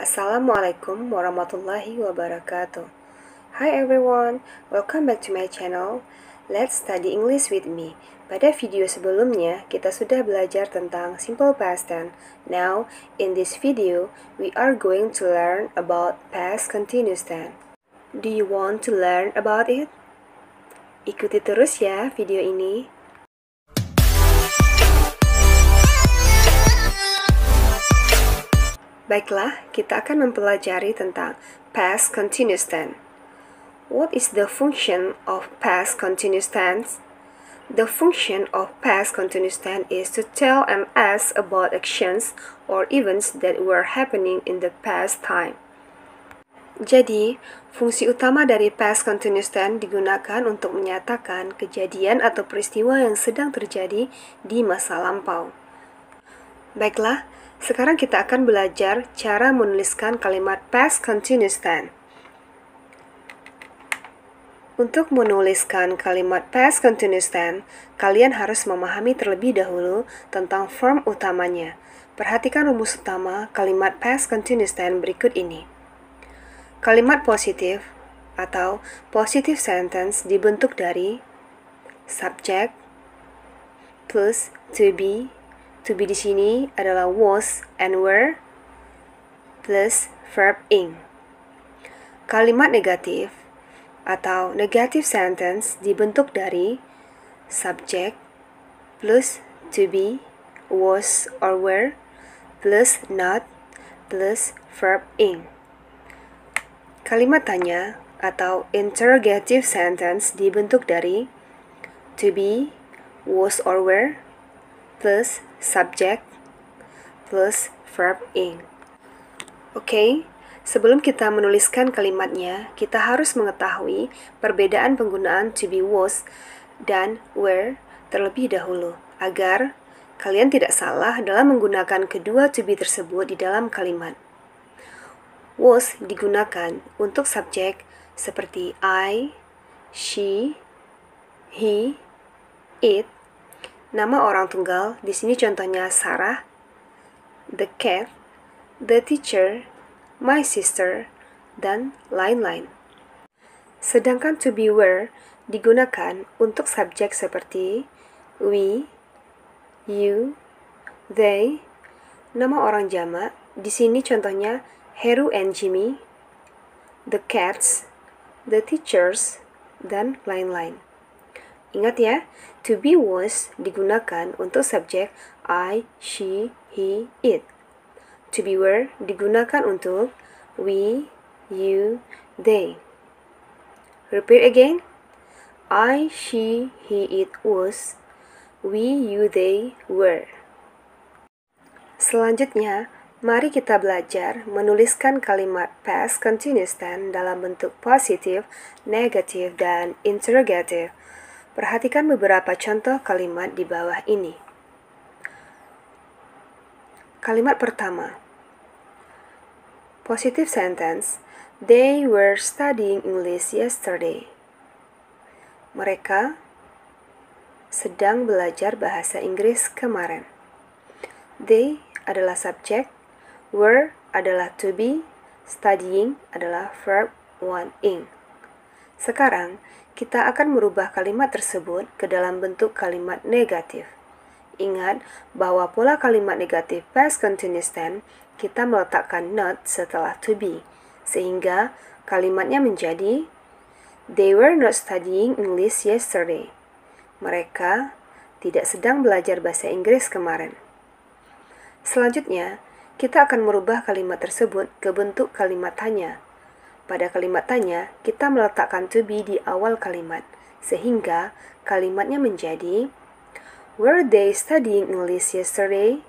Assalamualaikum warahmatullahi wabarakatuh. Hi everyone, welcome back to my channel. Let's study English with me. Pada video sebelumnya, kita sudah belajar tentang simple past tense. Now, in this video, we are going to learn about past continuous tense. Do you want to learn about it? Ikuti terus ya video ini. Baiklah, kita akan mempelajari tentang past continuous tense. What is the function of past continuous tense? The function of past continuous tense is to tell and ask about actions or events that were happening in the past time. Jadi, fungsi utama dari past continuous tense digunakan untuk menyatakan kejadian atau peristiwa yang sedang terjadi di masa lampau. Baiklah, sekarang kita akan belajar cara menuliskan kalimat past continuous tense. Untuk menuliskan kalimat past continuous tense, kalian harus memahami terlebih dahulu tentang form utamanya. Perhatikan rumus utama kalimat past continuous tense berikut ini. Kalimat positif atau positive sentence dibentuk dari subject plus to be. To be di sini adalah was and were plus verb ing. Kalimat negatif atau negative sentence dibentuk dari subject plus to be, was or were plus not plus verb ing. Kalimat tanya atau interrogative sentence dibentuk dari to be, was or were plus subject plus verb ing. Oke, sebelum kita menuliskan kalimatnya, kita harus mengetahui perbedaan penggunaan to be, was dan were terlebih dahulu, agar kalian tidak salah dalam menggunakan kedua to be tersebut di dalam kalimat. Was digunakan untuk subjek seperti I, she, he, it. Nama orang tunggal, di sini contohnya Sarah, the cat, the teacher, my sister, dan lain-lain. Sedangkan to be were digunakan untuk subjek seperti we, you, they. Nama orang jamak, di sini contohnya Heru and Jimmy, the cats, the teachers, dan lain-lain. Ingat ya, to be was digunakan untuk subjek I, she, he, it. To be were digunakan untuk we, you, they. Repeat again. I, she, he, it was. We, you, they were. Selanjutnya, mari kita belajar menuliskan kalimat past continuous tense dalam bentuk positif, negatif, dan interrogative. Perhatikan beberapa contoh kalimat di bawah ini. Kalimat pertama, positive sentence. They were studying English yesterday. Mereka sedang belajar bahasa Inggris kemarin. They adalah subjek, were adalah to be, studying adalah verb one ing. Sekarang, kita akan merubah kalimat tersebut ke dalam bentuk kalimat negatif. Ingat bahwa pola kalimat negatif past continuous tense kita meletakkan not setelah to be, sehingga kalimatnya menjadi they were not studying English yesterday. Mereka tidak sedang belajar bahasa Inggris kemarin. Selanjutnya, kita akan merubah kalimat tersebut ke bentuk kalimat tanya. Pada kalimat tanya, kita meletakkan to be di awal kalimat, sehingga kalimatnya menjadi were they studying English yesterday?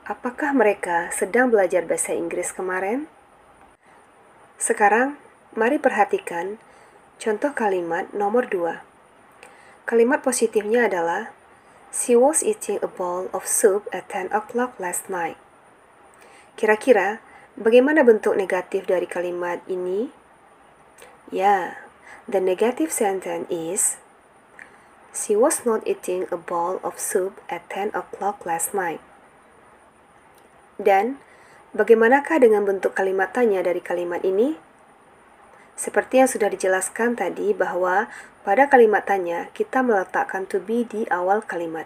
Apakah mereka sedang belajar bahasa Inggris kemarin? Sekarang, mari perhatikan contoh kalimat nomor 2. Kalimat positifnya adalah she was eating a bowl of soup at 10 o'clock last night. Kira-kira, bagaimana bentuk negatif dari kalimat ini? Ya, the negative sentence is she was not eating a bowl of soup at 10 o'clock last night. Dan Bagaimanakah dengan bentuk kalimat tanya dari kalimat ini? Seperti yang sudah dijelaskan tadi bahwa pada kalimat tanya kita meletakkan to be di awal kalimat.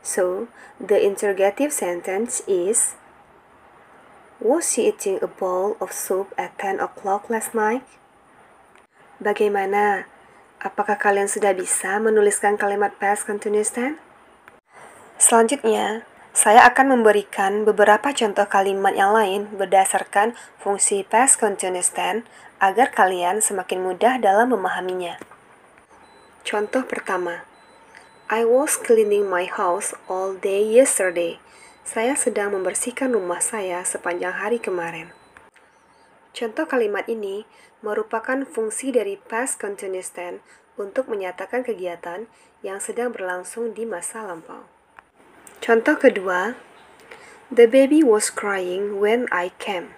So, the interrogative sentence is, was she eating a bowl of soup at 10 o'clock last night? Bagaimana? Apakah kalian sudah bisa menuliskan kalimat past continuous tense? Selanjutnya, saya akan memberikan beberapa contoh kalimat yang lain berdasarkan fungsi past continuous tense agar kalian semakin mudah dalam memahaminya. Contoh pertama, I was cleaning my house all day yesterday. Saya sedang membersihkan rumah saya sepanjang hari kemarin. Contoh kalimat ini merupakan fungsi dari past continuous tense untuk menyatakan kegiatan yang sedang berlangsung di masa lampau. Contoh kedua, the baby was crying when I came.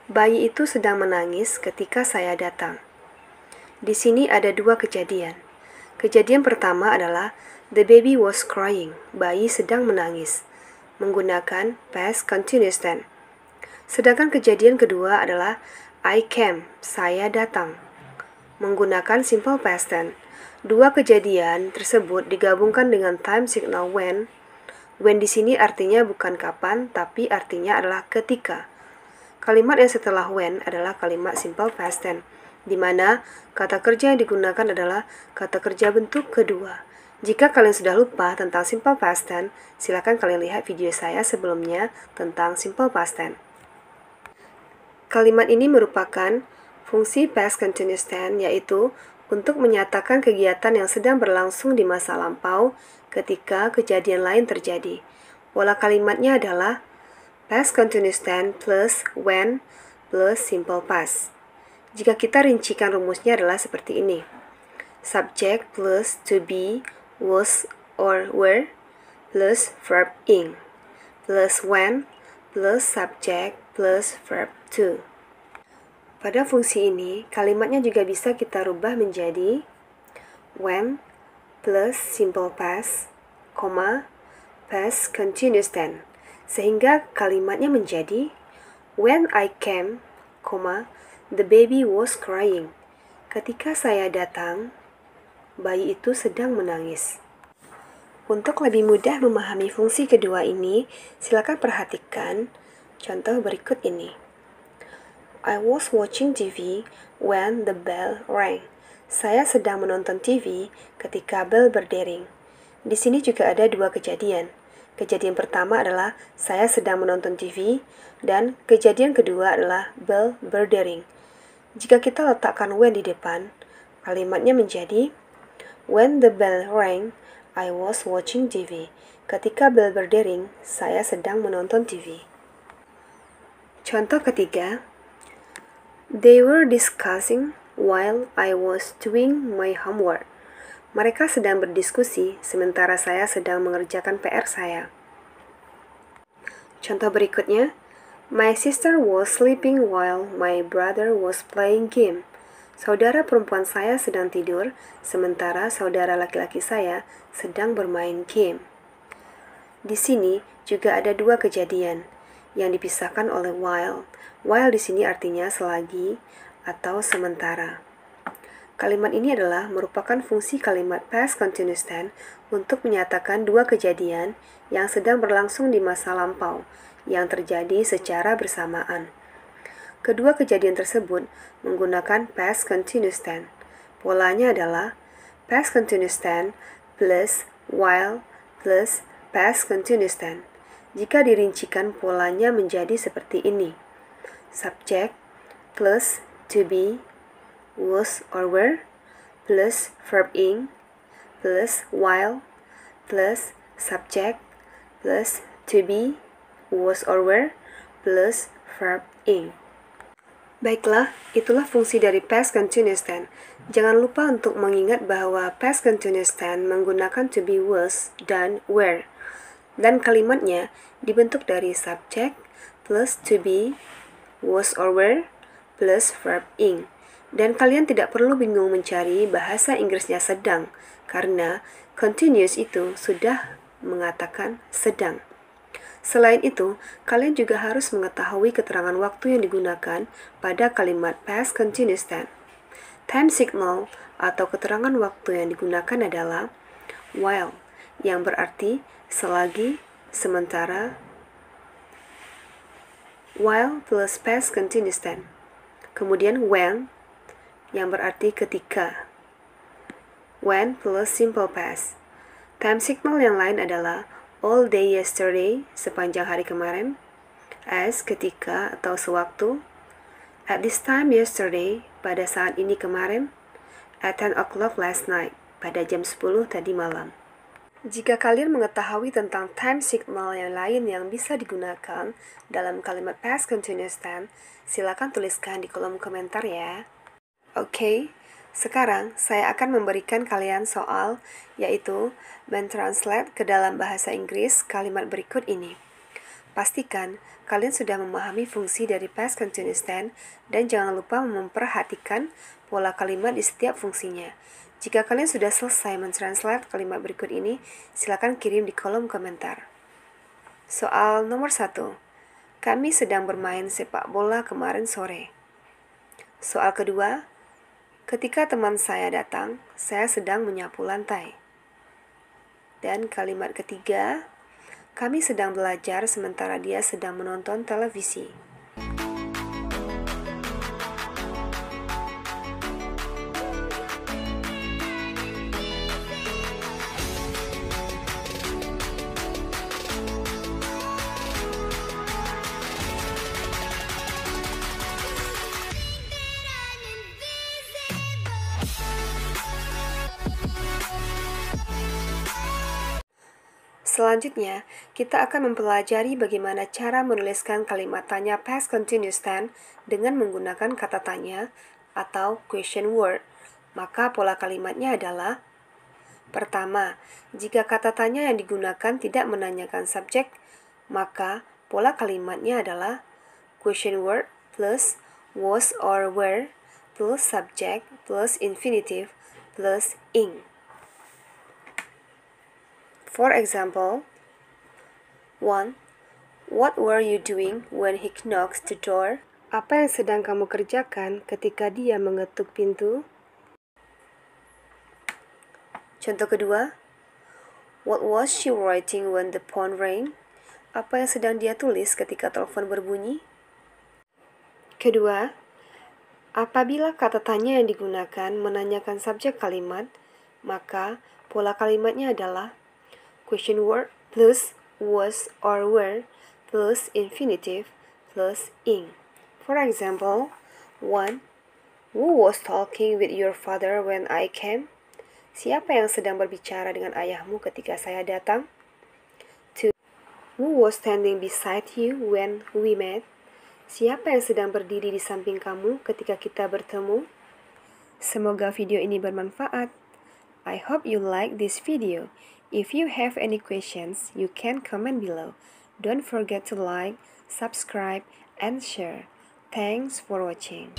Bayi itu sedang menangis ketika saya datang. Di sini ada dua kejadian. Kejadian pertama adalah the baby was crying, bayi sedang menangis, menggunakan past continuous tense. Sedangkan kejadian kedua adalah I came, saya datang, menggunakan simple past tense. Dua kejadian tersebut digabungkan dengan time signal when. When di sini artinya bukan kapan, tapi artinya adalah ketika. Kalimat yang setelah when adalah kalimat simple past tense, di mana kata kerja yang digunakan adalah kata kerja bentuk kedua. Jika kalian sudah lupa tentang simple past tense, silakan kalian lihat video saya sebelumnya tentang simple past tense. Kalimat ini merupakan fungsi past continuous tense, yaitu untuk menyatakan kegiatan yang sedang berlangsung di masa lampau ketika kejadian lain terjadi. Pola kalimatnya adalah past continuous tense plus when plus simple past. Jika kita rincikan rumusnya adalah seperti ini. Subject plus to be, was or were plus verb ing plus when plus subject plus verb to. Pada fungsi ini, kalimatnya juga bisa kita rubah menjadi when plus simple past, past continuous tense. Sehingga kalimatnya menjadi when I came, the baby was crying. Ketika saya datang, bayi itu sedang menangis. Untuk lebih mudah memahami fungsi kedua ini, silakan perhatikan contoh berikut ini. I was watching TV when the bell rang. Saya sedang menonton TV ketika bel berdering. Di sini juga ada dua kejadian. Kejadian pertama adalah saya sedang menonton TV, dan kejadian kedua adalah bel berdering. Jika kita letakkan when di depan, kalimatnya menjadi when the bell rang, I was watching TV. Ketika bel berdering, saya sedang menonton TV. Contoh ketiga, they were discussing while I was doing my homework. Mereka sedang berdiskusi sementara saya sedang mengerjakan PR saya. Contoh berikutnya, my sister was sleeping while my brother was playing game. Saudara perempuan saya sedang tidur sementara saudara laki-laki saya sedang bermain game. Di sini juga ada dua kejadian yang dipisahkan oleh while. While di sini artinya selagi atau sementara. Kalimat ini adalah merupakan fungsi kalimat past continuous tense untuk menyatakan dua kejadian yang sedang berlangsung di masa lampau yang terjadi secara bersamaan. Kedua kejadian tersebut menggunakan past continuous tense. Polanya adalah past continuous tense plus while plus past continuous tense. Jika dirincikan polanya menjadi seperti ini. Subject plus to be, was or were, plus verb ing, plus while, plus subject, plus to be, was or were, plus verb ing. Baiklah, itulah fungsi dari past continuous tense. Jangan lupa untuk mengingat bahwa past continuous tense menggunakan to be, was, dan were. Dan kalimatnya dibentuk dari subject plus to be, was or were, plus verb ing. Dan kalian tidak perlu bingung mencari bahasa Inggrisnya sedang, karena continuous itu sudah mengatakan sedang. Selain itu, kalian juga harus mengetahui keterangan waktu yang digunakan pada kalimat past continuous tense. Time signal atau keterangan waktu yang digunakan adalah while, yang berarti selagi, sementara, while plus past continuous tense. Kemudian when, yang berarti ketika. When plus simple past. Time signal yang lain adalah all day yesterday, sepanjang hari kemarin, as ketika atau sewaktu, at this time yesterday, pada saat ini kemarin, at 10 o'clock last night, pada jam 10 tadi malam. Jika kalian mengetahui tentang time signal yang lain yang bisa digunakan dalam kalimat past continuous tense, silakan tuliskan di kolom komentar ya. Oke, sekarang saya akan memberikan kalian soal, yaitu mentranslate ke dalam bahasa Inggris kalimat berikut ini. Pastikan kalian sudah memahami fungsi dari past continuous tense dan jangan lupa memperhatikan pola kalimat di setiap fungsinya. Jika kalian sudah selesai mentranslate kalimat berikut ini, silakan kirim di kolom komentar. Soal nomor 1. Kami sedang bermain sepak bola kemarin sore. Soal kedua. Ketika teman saya datang, saya sedang menyapu lantai. Dan kalimat ketiga. Kami sedang belajar sementara dia sedang menonton televisi. Selanjutnya, kita akan mempelajari bagaimana cara menuliskan kalimat tanya past continuous tense dengan menggunakan kata tanya atau question word. Maka pola kalimatnya adalah: pertama, jika kata tanya yang digunakan tidak menanyakan subjek, maka pola kalimatnya adalah question word plus was or were plus subject plus infinitive plus ing. For example, 1. What were you doing when he knocks the door? Apa yang sedang kamu kerjakan ketika dia mengetuk pintu? Contoh kedua, what was she writing when the phone rang? Apa yang sedang dia tulis ketika telepon berbunyi? Kedua, apabila kata tanya yang digunakan menanyakan subjek kalimat, maka pola kalimatnya adalah question word plus was or were plus infinitive plus ing. For example, 1. Who was talking with your father when I came? Siapa yang sedang berbicara dengan ayahmu ketika saya datang? 2. Who was standing beside you when we met? Siapa yang sedang berdiri di samping kamu ketika kita bertemu? Semoga video ini bermanfaat. I hope you like this video. If you have any questions, you can comment below. Don't forget to like, subscribe, and share. Thanks for watching.